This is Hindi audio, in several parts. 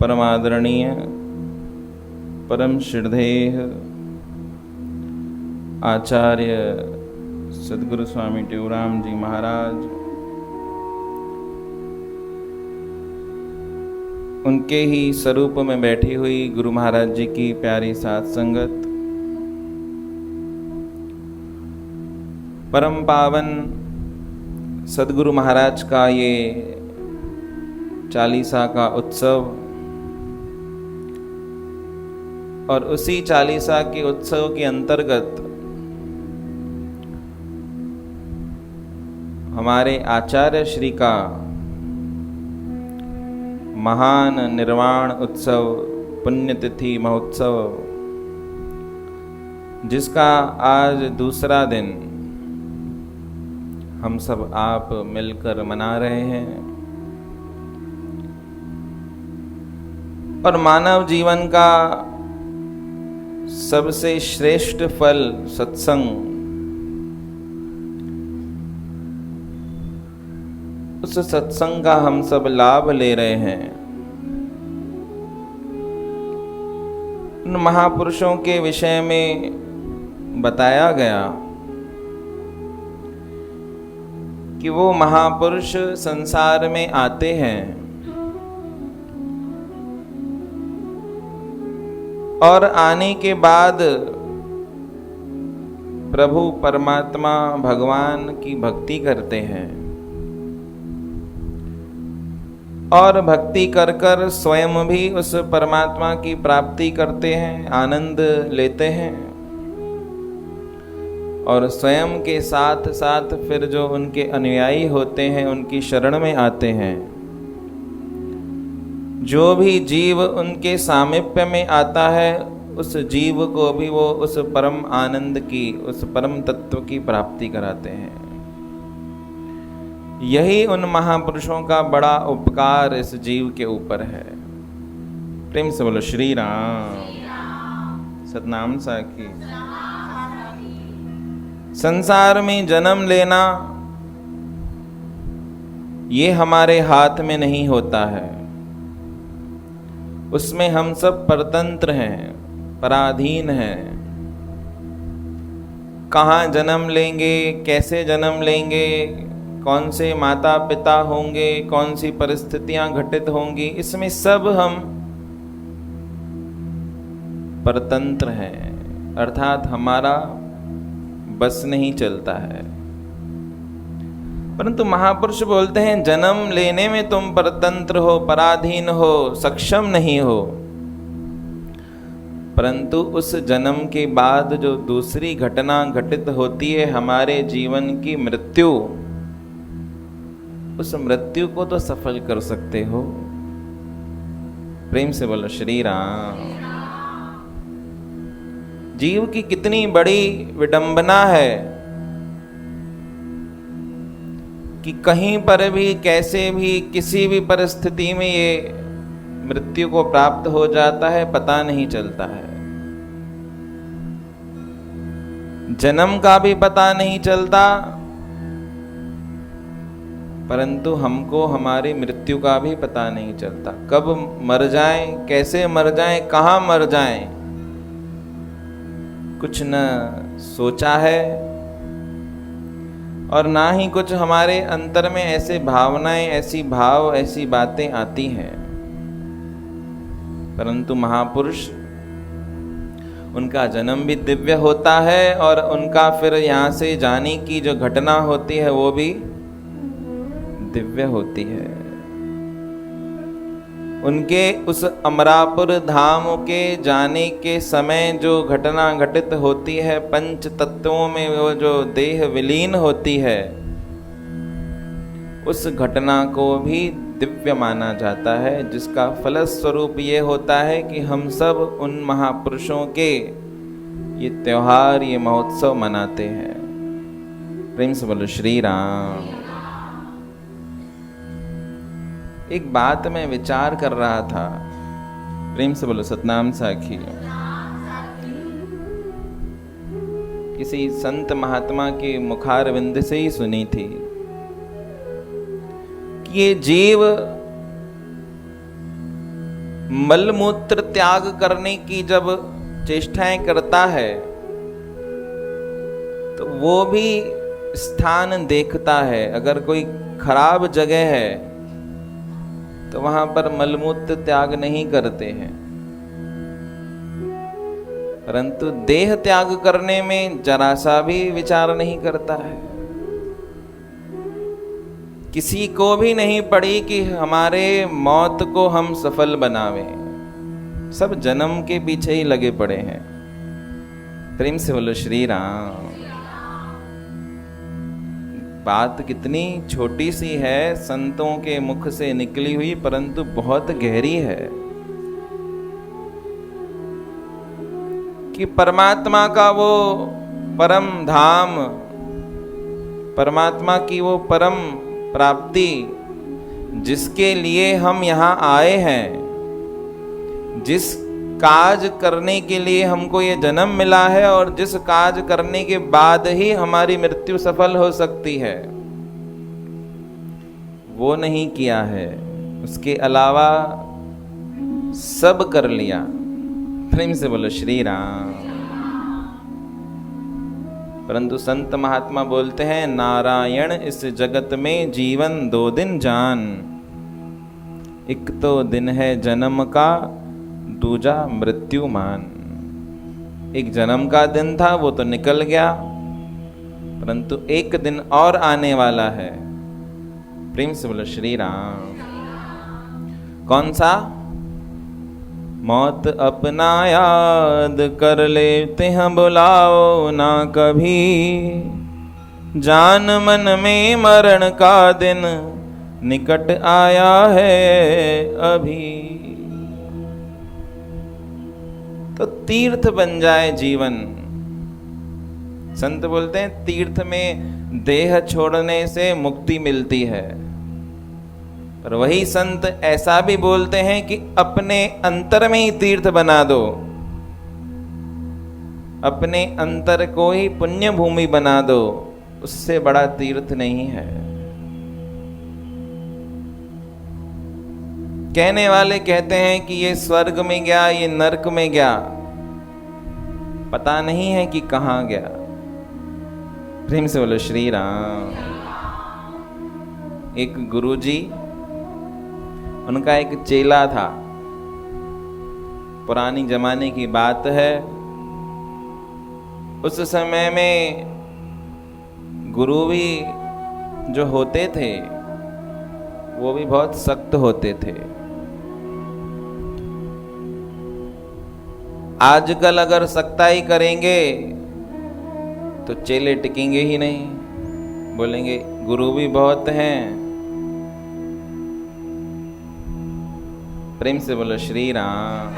परमादरणीय परम श्रद्धेय आचार्य सद्गुरु स्वामी टेऊराम जी महाराज, उनके ही स्वरूप में बैठी हुई गुरु महाराज जी की प्यारी साथ संगत, परम पावन सद्गुरु महाराज का ये चालीसा का उत्सव और उसी चालीसा के उत्सव के अंतर्गत हमारे आचार्य श्री का महान निर्वाण उत्सव पुण्यतिथि महोत्सव, जिसका आज दूसरा दिन हम सब आप मिलकर मना रहे हैं। और मानव जीवन का सबसे श्रेष्ठ फल सत्संग, उस सत्संग का हम सब लाभ ले रहे हैं। उन महापुरुषों के विषय में बताया गया कि वो महापुरुष संसार में आते हैं और आने के बाद प्रभु परमात्मा भगवान की भक्ति करते हैं और भक्ति कर कर स्वयं भी उस परमात्मा की प्राप्ति करते हैं, आनंद लेते हैं और स्वयं के साथ साथ फिर जो उनके अनुयायी होते हैं उनकी शरण में आते हैं। जो भी जीव उनके सामीप्य में आता है उस जीव को भी वो उस परम आनंद की, उस परम तत्व की प्राप्ति कराते हैं। यही उन महापुरुषों का बड़ा उपकार इस जीव के ऊपर है। प्रेम से बोलो श्री राम, सतनाम साखी। संसार में जन्म लेना ये हमारे हाथ में नहीं होता है, उसमें हम सब परतंत्र हैं, पराधीन हैं। कहाँ जन्म लेंगे, कैसे जन्म लेंगे, कौन से माता पिता होंगे, कौन सी परिस्थितियां घटित होंगी, इसमें सब हम परतंत्र हैं, अर्थात हमारा बस नहीं चलता है। परंतु महापुरुष बोलते हैं जन्म लेने में तुम परतंत्र हो, पराधीन हो, सक्षम नहीं हो, परंतु उस जन्म के बाद जो दूसरी घटना घटित होती है हमारे जीवन की मृत्यु, उस मृत्यु को तो सफल कर सकते हो। प्रेम से बोलो श्री राम। जीव की कितनी बड़ी विडंबना है कि कहीं पर भी, कैसे भी, किसी भी परिस्थिति में ये मृत्यु को प्राप्त हो जाता है, पता नहीं चलता है। जन्म का भी पता नहीं चलता, परंतु हमको हमारी मृत्यु का भी पता नहीं चलता। कब मर जाएं, कैसे मर जाएं, कहाँ मर जाएं, कुछ न सोचा है और ना ही कुछ हमारे अंतर में ऐसे भावनाएं, ऐसी भाव, ऐसी बातें आती हैं। परंतु महापुरुष, उनका जन्म भी दिव्य होता है और उनका फिर यहाँ से जाने की जो घटना होती है वो भी दिव्य होती है। उनके उस अमरापुर धाम के जाने के समय जो घटना घटित होती है, पंच तत्वों में वो जो देह विलीन होती है, उस घटना को भी दिव्य माना जाता है, जिसका फलस्वरूप ये होता है कि हम सब उन महापुरुषों के ये त्योहार, ये महोत्सव मनाते हैं। प्रेम से बोलो श्री राम। एक बात मैं विचार कर रहा था, प्रेम से बोलो सतनाम साखी। किसी संत महात्मा के मुखारविंद से ही सुनी थी कि ये जीव मलमूत्र त्याग करने की जब चेष्टाएं करता है तो वो भी स्थान देखता है। अगर कोई खराब जगह है तो वहां पर मलमूत्र त्याग नहीं करते हैं, परंतु देह त्याग करने में जरा सा भी विचार नहीं करता है। किसी को भी नहीं पड़ी कि हमारे मौत को हम सफल बनावें। सब जन्म के पीछे ही लगे पड़े हैं। प्रेम से बोलो श्री राम। बात कितनी छोटी सी है, संतों के मुख से निकली हुई, परंतु बहुत गहरी है कि परमात्मा का वो परम धाम, परमात्मा की वो परम प्राप्ति जिसके लिए हम यहाँ आए हैं, जिस काज करने के लिए हमको ये जन्म मिला है और जिस काज करने के बाद ही हमारी मृत्यु सफल हो सकती है, वो नहीं किया है। उसके अलावा सब कर लिया। प्रेम से बोलो श्री राम। परंतु संत महात्मा बोलते हैं, नारायण इस जगत में जीवन 2 दिन जान। एक तो दिन है जन्म का, दूजा मृत्युमान। एक जन्म का दिन था, वो तो निकल गया, परंतु एक दिन और आने वाला है। प्रेम से बोलो श्री राम। कौन सा? मौत अपना याद कर लेते हैं, बुलाओ ना कभी। जान मन में मरण का दिन निकट आया है अभी। तो तीर्थ बन जाए जीवन। संत बोलते हैं तीर्थ में देह छोड़ने से मुक्ति मिलती है, पर वही संत ऐसा भी बोलते हैं कि अपने अंतर में ही तीर्थ बना दो, अपने अंतर को ही पुण्य भूमि बना दो, उससे बड़ा तीर्थ नहीं है। कहने वाले कहते हैं कि ये स्वर्ग में गया, ये नरक में गया, पता नहीं है कि कहां गया। प्रेम से बोलो श्री राम। एक गुरुजी, उनका एक चेला था, पुरानी जमाने की बात है। उस समय में गुरु भी जो होते थे वो भी बहुत सख्त होते थे। आजकल अगर सख्ताई करेंगे तो चेले टिकेंगे ही नहीं, बोलेंगे गुरु भी बहुत हैं। प्रेम से बोलो श्री राम।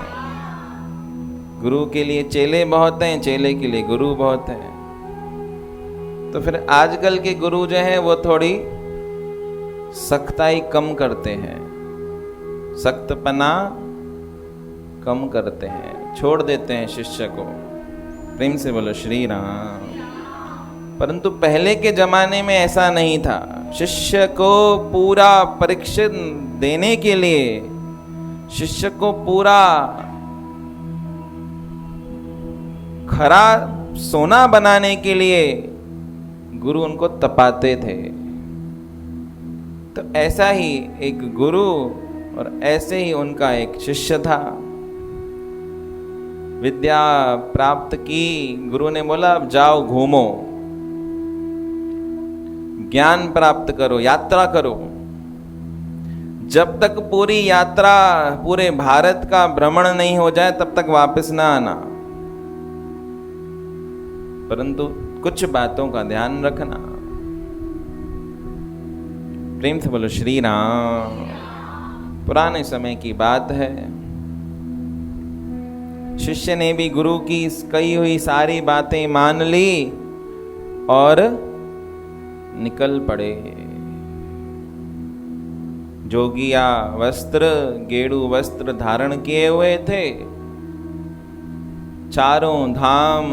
गुरु के लिए चेले बहुत हैं, चेले के लिए गुरु बहुत हैं। तो फिर आजकल के गुरु जो हैं वो थोड़ी सख्ताई कम करते हैं, सख्तपना कम करते हैं, छोड़ देते हैं शिष्य को। प्रेम से बोलो श्री राम। परंतु पहले के जमाने में ऐसा नहीं था। शिष्य को पूरा परीक्षा देने के लिए, शिष्य को पूरा खरा सोना बनाने के लिए गुरु उनको तपाते थे। तो ऐसा ही एक गुरु और ऐसे ही उनका एक शिष्य था। विद्या प्राप्त की, गुरु ने बोला अब जाओ घूमो, ज्ञान प्राप्त करो, यात्रा करो। जब तक पूरी यात्रा पूरे भारत का भ्रमण नहीं हो जाए तब तक वापस ना आना, परंतु कुछ बातों का ध्यान रखना। प्रेम से बोलो श्री राम। पुराने समय की बात है। शिष्य ने भी गुरु की कही हुई सारी बातें मान ली और निकल पड़े। जोगिया वस्त्र, गेड़ू वस्त्र धारण किए हुए थे। चारों धाम,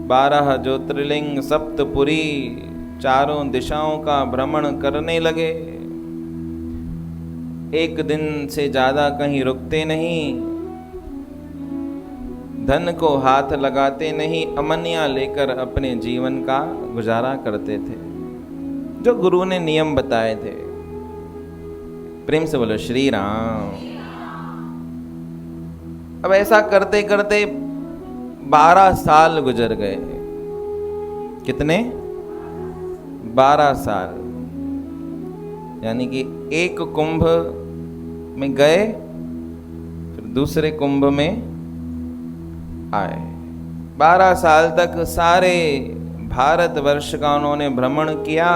12 ज्योतिर्लिंग, सप्तपुरी, चारों दिशाओं का भ्रमण करने लगे। एक दिन से ज्यादा कहीं रुकते नहीं, धन को हाथ लगाते नहीं, अमनिया लेकर अपने जीवन का गुजारा करते थे, जो गुरु ने नियम बताए थे। प्रेम से बोलो श्री राम। अब ऐसा करते करते 12 साल गुजर गए। कितने? 12 साल। यानी कि एक कुंभ में गए, फिर दूसरे कुंभ में आए। 12 साल तक सारे भारतवर्ष का उन्होंने भ्रमण किया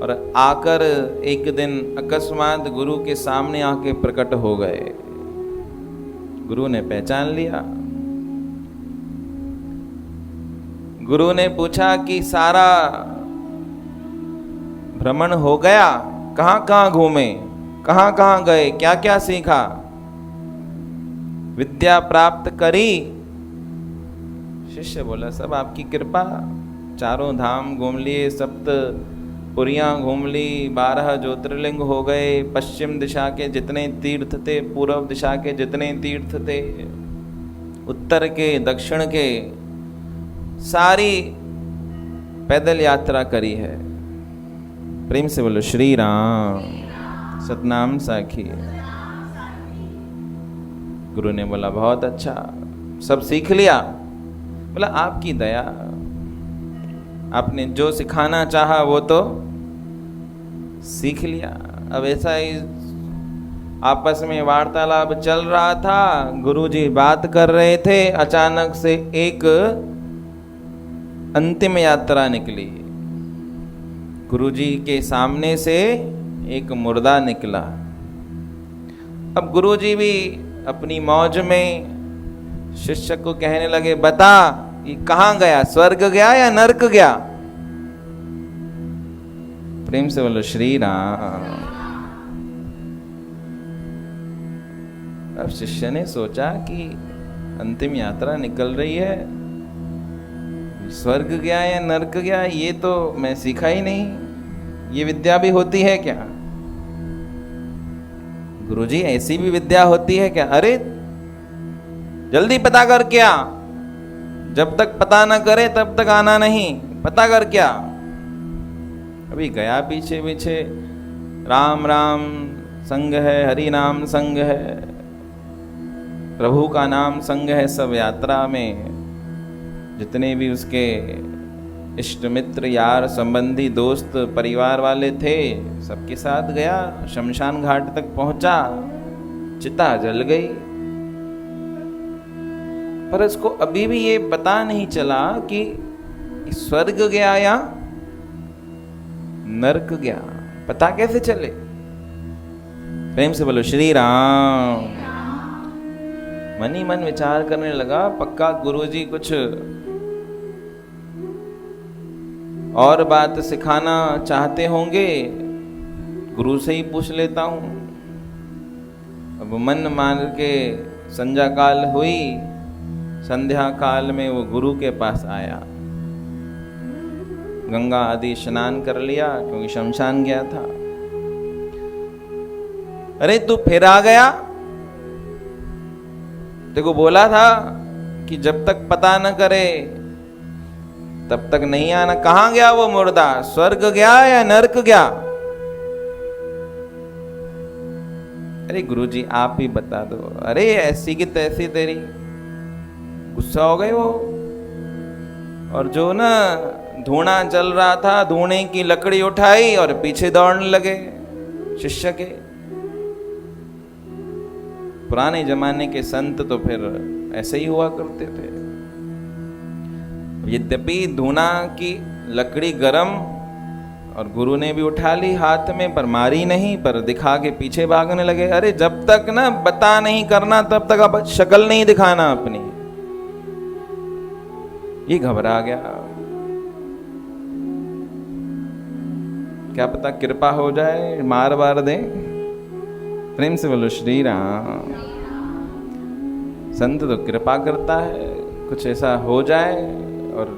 और आकर एक दिन अकस्मात गुरु के सामने आके प्रकट हो गए। गुरु ने पहचान लिया। गुरु ने पूछा कि सारा भ्रमण हो गया, कहाँ कहाँ घूमे, कहाँ कहाँ गए, क्या क्या सीखा, विद्या प्राप्त करी? शिष्य बोला सब आपकी कृपा, चारों धाम घूम लिए, सप्त पुरियां घूम ली, 12 ज्योतिर्लिंग हो गए, पश्चिम दिशा के जितने तीर्थ थे, पूर्व दिशा के जितने तीर्थ थे, उत्तर के दक्षिण के, सारी पैदल यात्रा करी है। प्रेम से बोलो श्री राम। सतनाम साखी। गुरु ने बोला बहुत अच्छा, सब सीख लिया। बोला आपकी दया, आपने जो सिखाना चाहा वो तो सीख लिया। अब ऐसा ही आपस में वार्तालाप चल रहा था, गुरुजी बात कर रहे थे, अचानक से एक अंतिम यात्रा निकली। गुरुजी के सामने से एक मुर्दा निकला। अब गुरुजी भी अपनी मौज में शिष्य को कहने लगे, बता ये कहाँ गया, स्वर्ग गया या नरक गया? प्रेम से बोलो श्री राम। अब शिष्य ने सोचा कि अंतिम यात्रा निकल रही है, स्वर्ग गया या नरक गया ये तो मैं सीखा ही नहीं, ये विद्या भी होती है क्या? गुरुजी ऐसी भी विद्या होती है क्या? अरे जल्दी पता कर क्या, जब तक पता ना करे तब तक आना नहीं, पता कर क्या। अभी गया पीछे पीछे, राम राम संग है, हरि नाम संग है, प्रभु का नाम संग है। सब यात्रा में जितने भी उसके इष्ट मित्र यार संबंधी दोस्त परिवार वाले थे सबके साथ गया। शमशान घाट तक पहुंचा, चिता जल गई, पर इसको अभी भी ये पता नहीं चला कि स्वर्ग गया या नरक गया। पता कैसे चले? प्रेम से बोलो श्री राम। मन ही मन विचार करने लगा, पक्का गुरुजी कुछ और बात सिखाना चाहते होंगे, गुरु से ही पूछ लेता हूं। अब मन मान के संध्या काल हुई, संध्या काल में वो गुरु के पास आया, गंगा आदि स्नान कर लिया क्योंकि शमशान गया था। अरे तू फिर आ गया, देखो बोला था कि जब तक पता न करे तब तक नहीं आना। कहां गया वो मुर्दा, स्वर्ग गया या नरक गया? अरे गुरुजी आप ही बता दो। अरे ऐसी की तैसी तेरी, गुस्सा हो गए वो। और जो ना धुआं जल रहा था, धुएं की लकड़ी उठाई और पीछे दौड़ने लगे शिष्य के। पुराने जमाने के संत तो फिर ऐसे ही हुआ करते थे। यद्यपि धुआं की लकड़ी गरम और गुरु ने भी उठा ली हाथ में, पर मारी नहीं, पर दिखा के पीछे भागने लगे। अरे जब तक ना बता नहीं करना तब तक आप शक्ल नहीं दिखाना अपनी। ये घबरा गया, क्या पता कृपा हो जाए, मार वार दे। प्रेम से बोलो श्री राम। संत तो कृपा करता है, कुछ ऐसा हो जाए और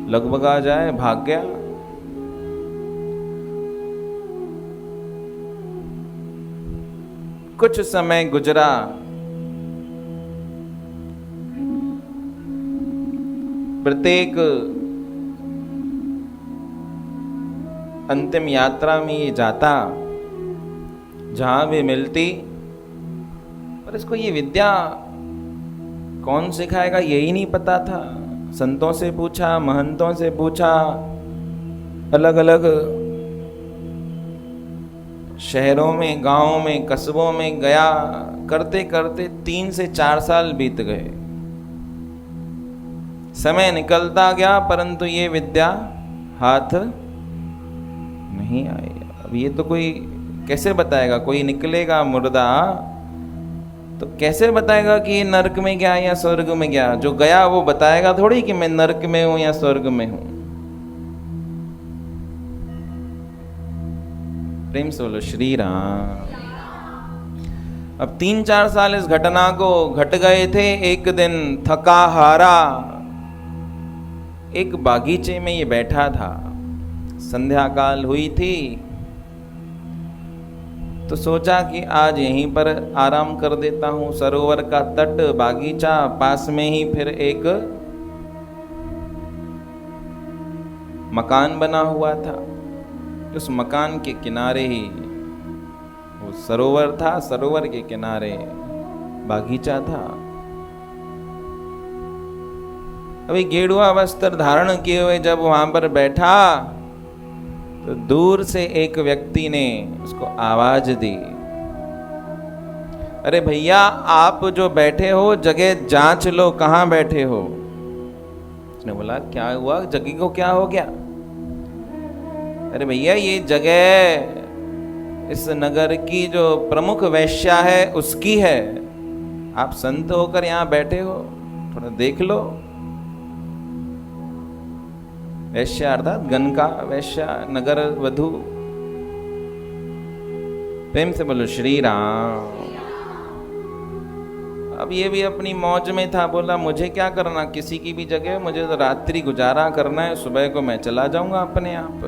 लगभग आ जाए, भाग गया। कुछ समय गुजरा, प्रत्येक अंतिम यात्रा में ये जाता, जहां भी मिलती, पर इसको ये विद्या कौन सिखाएगा यही नहीं पता था। संतों से पूछा, महंतों से पूछा, अलग अलग शहरों में, गांवों में, कस्बों में गया, करते करते 3 से 4 साल बीत गए। समय निकलता गया, परंतु ये विद्या हाथ नहीं आई। अब ये तो कोई कैसे बताएगा? कोई निकलेगा मुर्दा तो कैसे बताएगा कि ये नरक में गया या स्वर्ग में गया? जो गया वो बताएगा थोड़ी कि मैं नरक में हूं या स्वर्ग में हूं। प्रेम से बोलो श्री राम। अब 3-4 साल इस घटना को घट गए थे। एक दिन थका हारा एक बागीचे में ये बैठा था। संध्या काल हुई थी तो सोचा कि आज यहीं पर आराम कर देता हूं। सरोवर का तट, बागीचा, पास में ही फिर एक मकान बना हुआ था। उस मकान के किनारे ही वो सरोवर था, सरोवर के किनारे बागीचा था। अभी गेरुआ वस्त्र धारण किए हुए जब वहां पर बैठा तो दूर से एक व्यक्ति ने उसको आवाज दी, अरे भैया आप जो बैठे हो जगह जांच लो, कहां बैठे हो? उसने बोला क्या हुआ, जगह को क्या हो गया? अरे भैया ये जगह इस नगर की जो प्रमुख वैश्या है उसकी है, आप संत होकर यहां बैठे हो, थोड़ा देख लो। वैश्या अर्थात गणका वैश्या, नगर वधु। प्रेम से बोलो श्री राम। अब ये भी अपनी मौज में था, बोला मुझे क्या करना किसी की भी जगह, मुझे तो रात्रि गुजारा करना है, सुबह को मैं चला जाऊंगा अपने आप।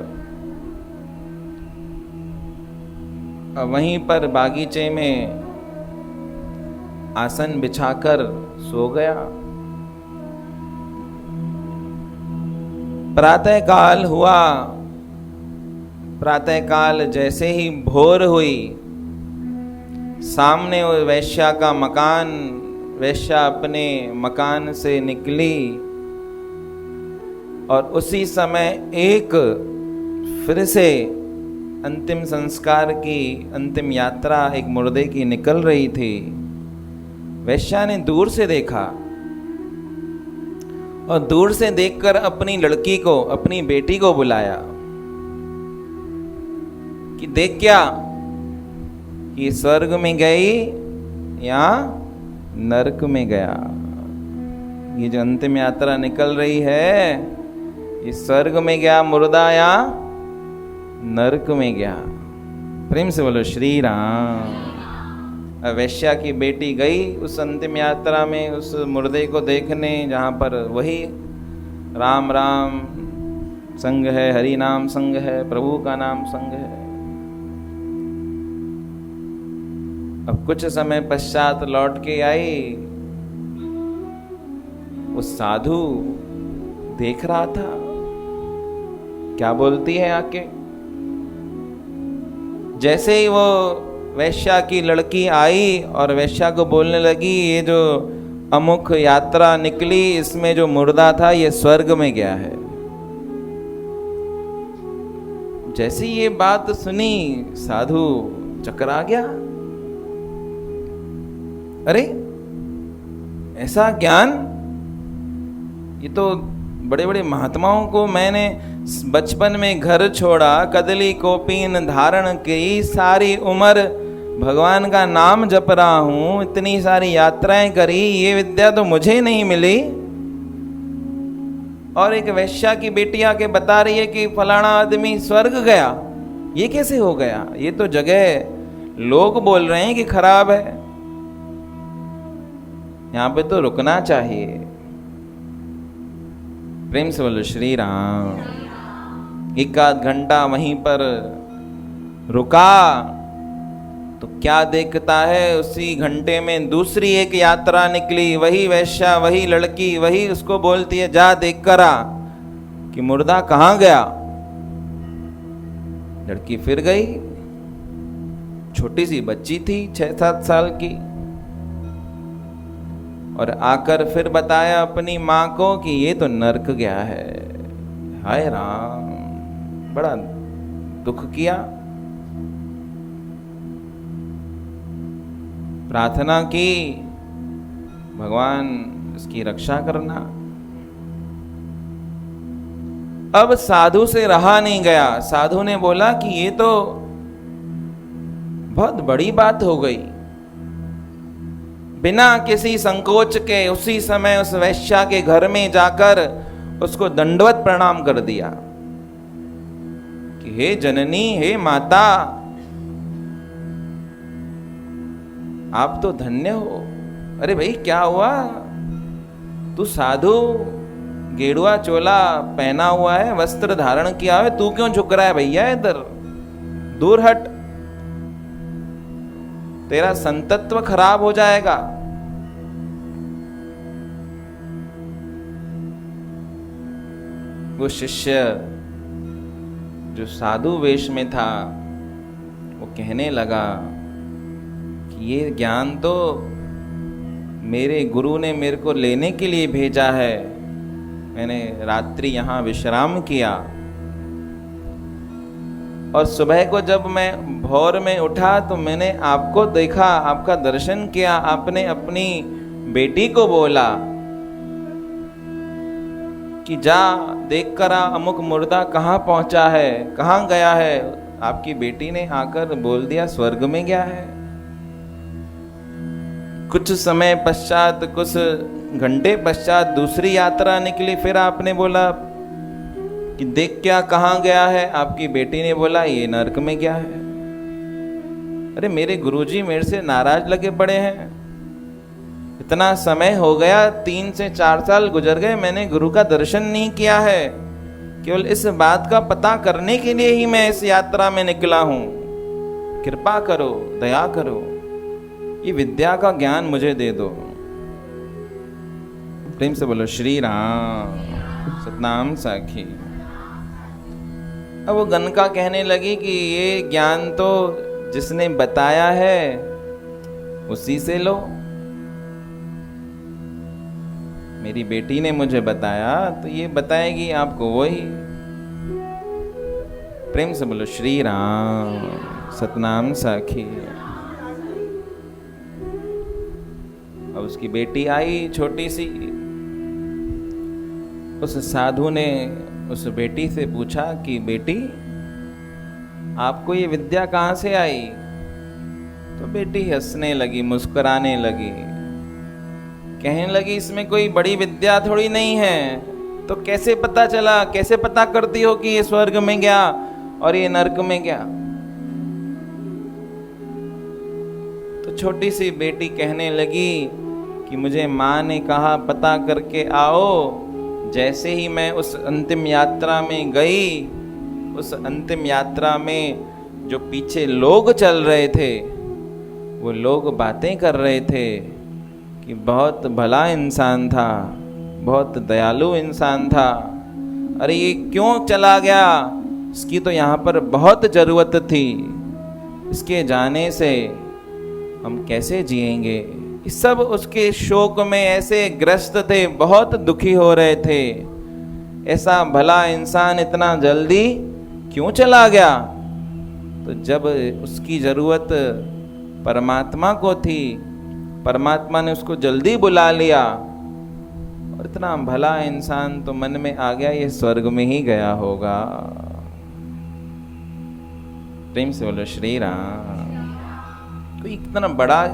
अब वहीं पर बागीचे में आसन बिछाकर सो गया। प्रातः काल हुआ। प्रातः काल जैसे ही भोर हुई, सामने वो वैश्या का मकान, वैश्या अपने मकान से निकली और उसी समय एक फिर से अंतिम संस्कार की अंतिम यात्रा एक मुर्दे की निकल रही थी। वैश्या ने दूर से देखा और दूर से देखकर अपनी लड़की को, अपनी बेटी को बुलाया कि देख क्या ये स्वर्ग में गई या नरक में गया? ये जो अंतिम यात्रा निकल रही है ये स्वर्ग में गया मुर्दा या नरक में गया? प्रेम से बोलो श्री राम। वैश्या की बेटी गई उस अंतिम यात्रा में उस मुर्दे को देखने, जहाँ पर वही राम राम संग है, हरि नाम संग है, प्रभु का नाम संग है। अब कुछ समय पश्चात लौट के आई, उस साधु देख रहा था क्या बोलती है आके। जैसे ही वो वैश्या की लड़की आई और वैश्या को बोलने लगी, ये जो अमुक यात्रा निकली इसमें जो मुर्दा था ये स्वर्ग में गया है। जैसे ये बात सुनी साधु चकरा गया। अरे ऐसा ज्ञान, ये तो बड़े बड़े महात्माओं को मैंने बचपन में घर छोड़ा, कदली कोपीन धारण की, सारी उम्र भगवान का नाम जप रहा हूं, इतनी सारी यात्राएं करी, ये विद्या तो मुझे नहीं मिली। और एक वैश्या की बेटी आके बता रही है कि फलाना आदमी स्वर्ग गया। ये कैसे हो गया? ये तो जगह लोग बोल रहे हैं कि खराब है, यहां पे तो रुकना चाहिए। प्रेम से बोलो श्री राम। 1 आध घंटा वहीं पर रुका तो क्या देखता है, उसी घंटे में दूसरी एक यात्रा निकली, वही वैश्या, वही लड़की, वही उसको बोलती है जा देख कर आ कि मुर्दा कहाँ गया। लड़की फिर गई, छोटी सी बच्ची थी 6-7 साल की, और आकर फिर बताया अपनी माँ को कि ये तो नरक गया है। हाय राम, बड़ा दुख किया। प्रार्थना की, भगवान इसकी रक्षा करना। अब साधु से रहा नहीं गया। साधु ने बोला कि ये तो बहुत बड़ी बात हो गई। बिना किसी संकोच के उसी समय उस वैश्या के घर में जाकर उसको दंडवत प्रणाम कर दिया कि हे जननी, हे माता, आप तो धन्य हो। अरे भाई क्या हुआ, तू साधु, गेरुआ चोला पहना हुआ है, वस्त्र धारण किया है, तू क्यों झुक रहा है भैया, इधर दूर हट, तेरा संतत्व खराब हो जाएगा। वो शिष्य जो साधु वेश में था वो कहने लगा कि ये ज्ञान तो मेरे गुरु ने मेरे को लेने के लिए भेजा है। मैंने रात्रि यहाँ विश्राम किया और सुबह को जब मैं भोर में उठा तो मैंने आपको देखा, आपका दर्शन किया। आपने अपनी बेटी को बोला कि जा देख कर आ, अमुक मुर्दा कहाँ पहुंचा है, कहाँ गया है। आपकी बेटी ने आकर बोल दिया स्वर्ग में गया है। कुछ समय पश्चात, कुछ घंटे पश्चात दूसरी यात्रा निकली। फिर आपने बोला कि देख क्या कहाँ गया है। आपकी बेटी ने बोला ये नरक में गया है। अरे मेरे गुरुजी मेरे से नाराज लगे पड़े हैं, इतना समय हो गया, 3 से 4 साल गुजर गए, मैंने गुरु का दर्शन नहीं किया है। केवल इस बात का पता करने के लिए ही मैं इस यात्रा में निकला हूं। कृपा करो, दया करो, ये विद्या का ज्ञान मुझे दे दो। प्रेम से बोलो श्री राम, सतनाम साखी। अब वो गनका कहने लगी कि ये ज्ञान तो जिसने बताया है उसी से लो। मेरी बेटी ने मुझे बताया तो ये बताएगी आपको वही। प्रेम से बोलो श्री राम, सतनाम साखी। अब उसकी बेटी आई छोटी सी। उस साधु ने उस बेटी से पूछा कि बेटी आपको ये विद्या कहाँ से आई। तो बेटी हंसने लगी, मुस्कुराने लगी, कहने लगी इसमें कोई बड़ी विद्या थोड़ी नहीं है, तो कैसे पता चला, कैसे पता करती हो कि ये स्वर्ग में गया और ये नरक में गया। तो छोटी सी बेटी कहने लगी कि मुझे माँ ने कहा पता करके आओ। जैसे ही मैं उस अंतिम यात्रा में गई, उस अंतिम यात्रा में जो पीछे लोग चल रहे थे वो लोग बातें कर रहे थे कि बहुत भला इंसान था, बहुत दयालु इंसान था। अरे ये क्यों चला गया, इसकी तो यहाँ पर बहुत ज़रूरत थी, इसके जाने से हम कैसे जिएंगे। सब उसके शोक में ऐसे ग्रस्त थे, बहुत दुखी हो रहे थे। ऐसा भला इंसान इतना जल्दी क्यों चला गया। तो जब उसकी ज़रूरत परमात्मा को थी, परमात्मा ने उसको जल्दी बुला लिया और इतना भला इंसान तो मन में आ गया ये स्वर्ग में ही गया होगा। प्रेम से बोलो श्री राम। कोई इतना बड़ा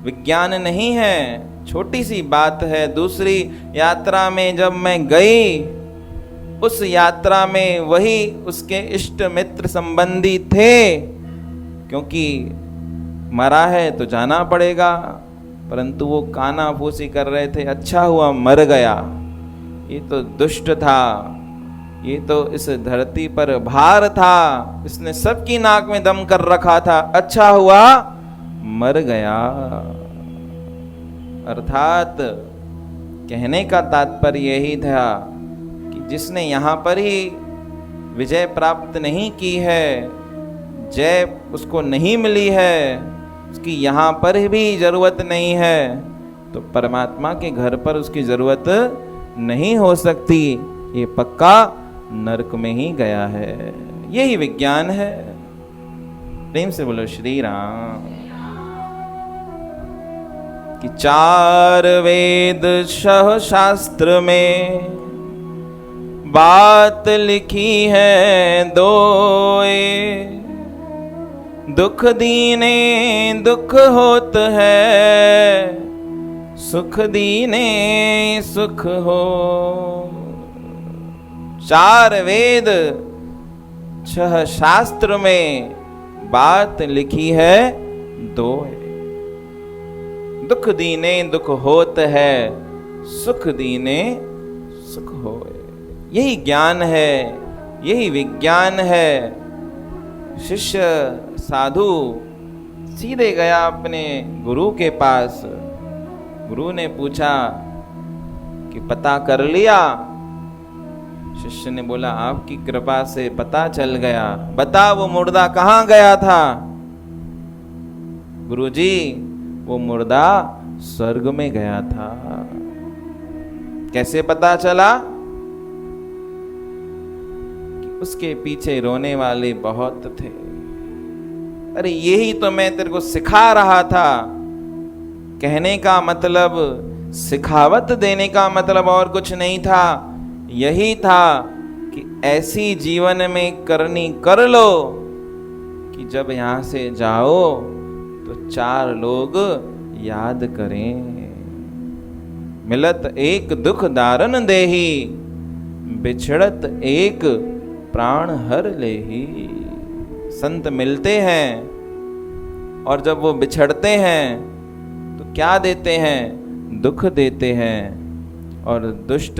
विज्ञान नहीं है, छोटी सी बात है। दूसरी यात्रा में जब मैं गई, उस यात्रा में वही उसके इष्ट मित्र संबंधी थे, क्योंकि मरा है तो जाना पड़ेगा, परंतु वो काना फूसी कर रहे थे। अच्छा हुआ मर गया, ये तो दुष्ट था, ये तो इस धरती पर भार था, इसने सबकी नाक में दम कर रखा था। अच्छा हुआ मर गया। अर्थात कहने का तात्पर्य यही था कि जिसने यहाँ पर ही विजय प्राप्त नहीं की है, जय उसको नहीं मिली है, उसकी यहाँ पर भी जरूरत नहीं है, तो परमात्मा के घर पर उसकी जरूरत नहीं हो सकती। ये पक्का नरक में ही गया है। यही विज्ञान है। प्रेम से बोलो श्री राम। कि 4 वेद 6 शास्त्र में बात लिखी है दोए, दुख दीने दुख होत है, सुख दीने सुख हो। 4 वेद 6 शास्त्र में बात लिखी है दोए, दुख दीने दुख होत है, सुख दीने सुख होए। यही ज्ञान है, यही विज्ञान है। शिष्य साधु सीधे गया अपने गुरु के पास। गुरु ने पूछा कि पता कर लिया? शिष्य ने बोला आपकी कृपा से पता चल गया। बता वो मुर्दा कहाँ गया था? गुरुजी वो मुर्दा स्वर्ग में गया था। कैसे पता चला? कि उसके पीछे रोने वाले बहुत थे। अरे यही तो मैं तेरे को सिखा रहा था। कहने का मतलब, सिखावत देने का मतलब और कुछ नहीं था। यही था कि ऐसी जीवन में करनी कर लो कि जब यहां से जाओ तो 4 लोग याद करें। मिलत एक दुख दारन देही, बिछड़त एक प्राण हर लेही। संत मिलते हैं और जब वो बिछड़ते हैं तो क्या देते हैं? दुख देते हैं। और दुष्ट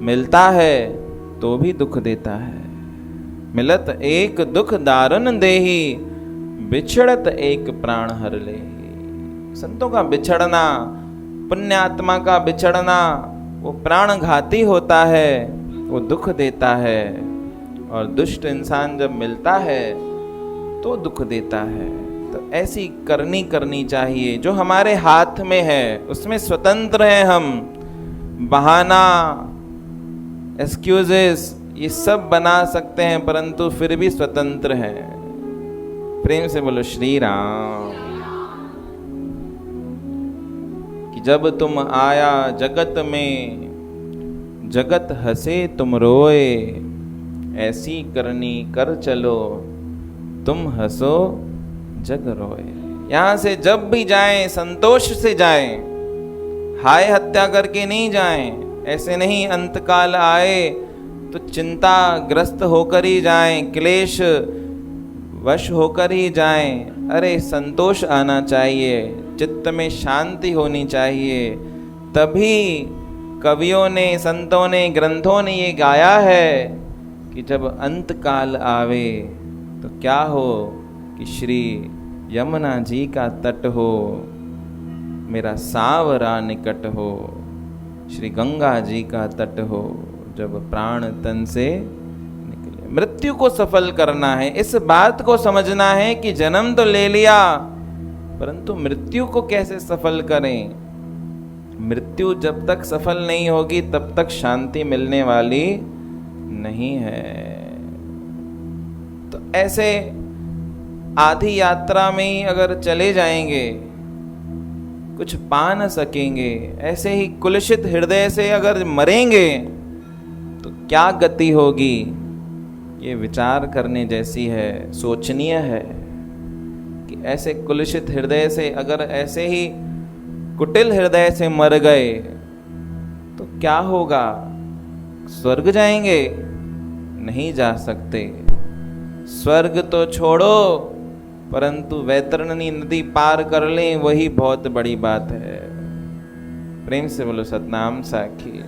मिलता है तो भी दुख देता है। मिलत एक दुख दारन देही, बिछड़त एक प्राण हर लेही। संतों का बिछड़ना, पुण्यात्मा का बिछड़ना वो प्राणघाती होता है, वो दुख देता है। और दुष्ट इंसान जब मिलता है तो दुख देता है। तो ऐसी करनी चाहिए जो हमारे हाथ में है, उसमें स्वतंत्र हैं हम। बहाना, एक्सक्यूजेस ये सब बना सकते हैं, परंतु फिर भी स्वतंत्र हैं। प्रेम से बोलो श्री राम। कि जब तुम आया जगत में, जगत हंसे तुम रोए, ऐसी करनी कर चलो, तुम हंसो जग रोए। यहां से जब भी जाएं संतोष से जाएं, हाय हत्या करके नहीं जाएं। ऐसे नहीं अंतकाल आए तो चिंताग्रस्त होकर ही जाएं, क्लेश वश होकर ही जाएं। अरे संतोष आना चाहिए, चित्त में शांति होनी चाहिए। तभी कवियों ने, संतों ने, ग्रंथों ने ये गाया है कि जब अंतकाल आवे तो क्या हो कि श्री यमुना जी का तट हो, मेरा सांवरा निकट हो, श्री गंगा जी का तट हो, जब प्राण तन से निकले। मृत्यु को सफल करना है, इस बात को समझना है कि जन्म तो ले लिया, परंतु मृत्यु को कैसे सफल करें। मृत्यु जब तक सफल नहीं होगी तब तक शांति मिलने वाली नहीं है। तो ऐसे आधी यात्रा में ही अगर चले जाएंगे कुछ पा न सकेंगे। ऐसे ही कुलसित हृदय से अगर मरेंगे तो क्या गति होगी। ये विचार करने जैसी है, सोचनीय है कि ऐसे कुलसित हृदय से अगर ऐसे ही कुटिल हृदय से मर गए तो क्या होगा। स्वर्ग जाएंगे? नहीं जा सकते। स्वर्ग तो छोड़ो, परंतु वैतरणी नदी पार कर लें वही बहुत बड़ी बात है। प्रेम से बोलो सतनाम साखी।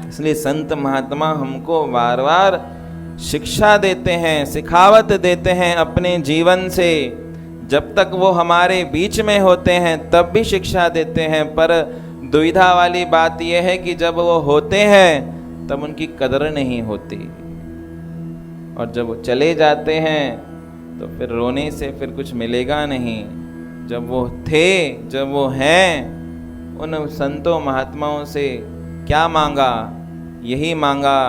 इसलिए संत महात्मा हमको बार बार शिक्षा देते हैं, सिखावत देते हैं अपने जीवन से। जब तक वो हमारे बीच में होते हैं तब भी शिक्षा देते हैं, पर दुविधा वाली बात यह है कि जब वो होते हैं तब उनकी कदर नहीं होती, और जब वो चले जाते हैं तो फिर रोने से फिर कुछ मिलेगा नहीं। जब वो थे, जब वो हैं, उन संतों महात्माओं से क्या मांगा? यही मांगा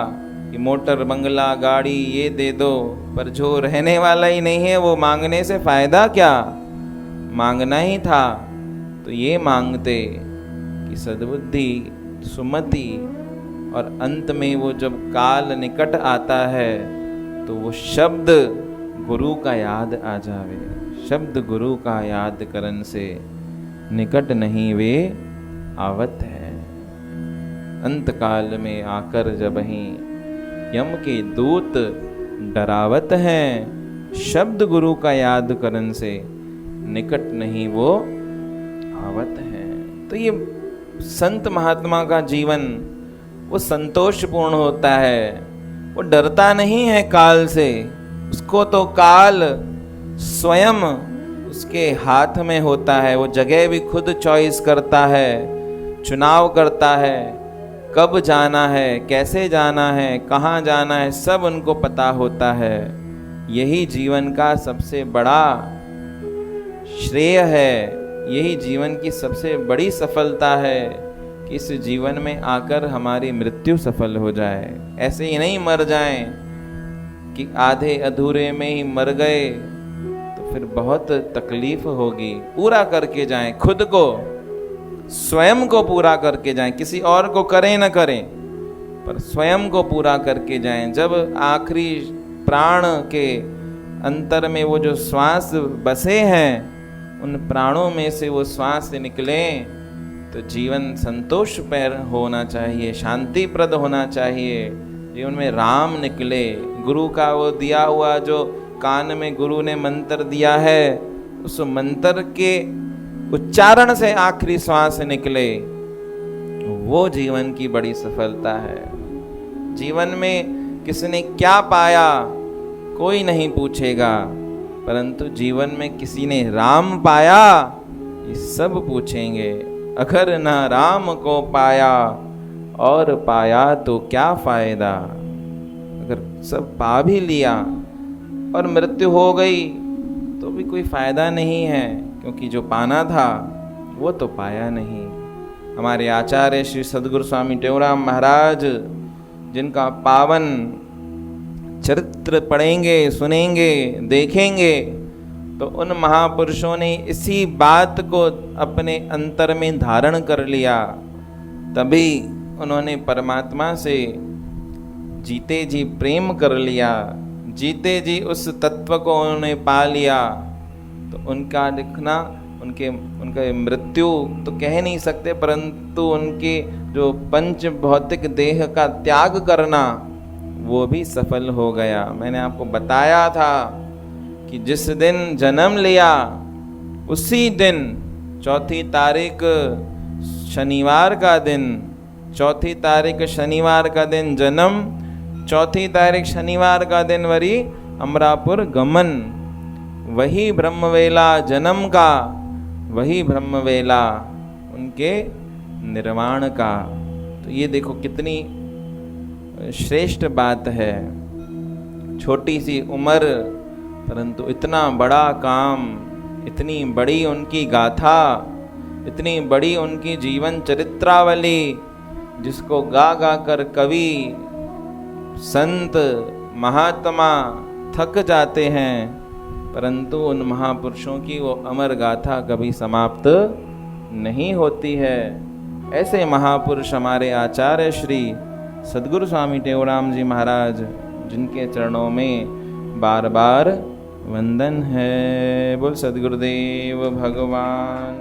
कि मोटर बंगला गाड़ी ये दे दो, पर जो रहने वाला ही नहीं है वो मांगने से फायदा क्या? मांगना ही था तो ये मांगते कि सद्बुद्धि, सुमति, और अंत में वो जब काल निकट आता है तो वो शब्द गुरु का याद आ जावे। शब्द गुरु का याद करन से निकट नहीं वे आवत है। अंत काल में आकर जब ही यम के दूत डरावत हैं, शब्द गुरु का याद करन से निकट नहीं वो आवत है। तो ये संत महात्मा का जीवन वो संतोषपूर्ण होता है, वो डरता नहीं है काल से। उसको तो काल स्वयं उसके हाथ में होता है, वो जगह भी खुद चॉइस करता है, चुनाव करता है, कब जाना है, कैसे जाना है, कहाँ जाना है, सब उनको पता होता है। यही जीवन का सबसे बड़ा श्रेय है, यही जीवन की सबसे बड़ी सफलता है कि इस जीवन में आकर हमारी मृत्यु सफल हो जाए। ऐसे ही नहीं मर जाएं कि आधे अधूरे में ही मर गए तो फिर बहुत तकलीफ होगी। पूरा करके जाएं, खुद को, स्वयं को पूरा करके जाएं, किसी और को करें न करें, पर स्वयं को पूरा करके जाएं। जब आखिरी प्राण के अंतर में वो जो श्वास बसे हैं, उन प्राणों में से वो श्वास निकले तो जीवन संतोष पैर होना चाहिए, शांतिप्रद होना चाहिए। जीवन में राम निकले, गुरु का वो दिया हुआ जो कान में गुरु ने मंत्र दिया है, उस मंत्र के उच्चारण से आखिरी श्वास निकले, वो जीवन की बड़ी सफलता है। जीवन में किसने क्या पाया कोई नहीं पूछेगा, परंतु जीवन में किसी ने राम पाया ये सब पूछेंगे। अगर न राम को पाया और पाया तो क्या फायदा? अगर सब पा भी लिया और मृत्यु हो गई तो भी कोई फायदा नहीं है, क्योंकि जो पाना था वो तो पाया नहीं। हमारे आचार्य श्री सद्गुरु स्वामी टेऊराम महाराज, जिनका पावन चरित्र पढ़ेंगे, सुनेंगे, देखेंगे, तो उन महापुरुषों ने इसी बात को अपने अंतर में धारण कर लिया। तभी उन्होंने परमात्मा से जीते जी प्रेम कर लिया, जीते जी उस तत्व को उन्होंने पा लिया। तो उनका दिखना, उनका मृत्यु तो कह नहीं सकते, परंतु उनके जो पंच भौतिक देह का त्याग करना वो भी सफल हो गया। मैंने आपको बताया था कि जिस दिन जन्म लिया उसी दिन, चौथी तारीख शनिवार का दिन, चौथी तारीख शनिवार का दिन जन्म, चौथी तारीख शनिवार का दिन वरी अमरापुर गमन। वही ब्रह्मवेला जन्म का, वही ब्रह्मवेला उनके निर्वाण का। तो ये देखो कितनी श्रेष्ठ बात है। छोटी सी उम्र परंतु इतना बड़ा काम, इतनी बड़ी उनकी गाथा, इतनी बड़ी उनकी जीवन चरित्रावली, जिसको गा गा कर कवि, संत, महात्मा थक जाते हैं, परंतु उन महापुरुषों की वो अमर गाथा कभी समाप्त नहीं होती है। ऐसे महापुरुष हमारे आचार्य श्री सद्गुरु स्वामी टेऊराम जी महाराज, जिनके चरणों में बार बार वंदन है। बोल सद्गुरुदेव भगवान।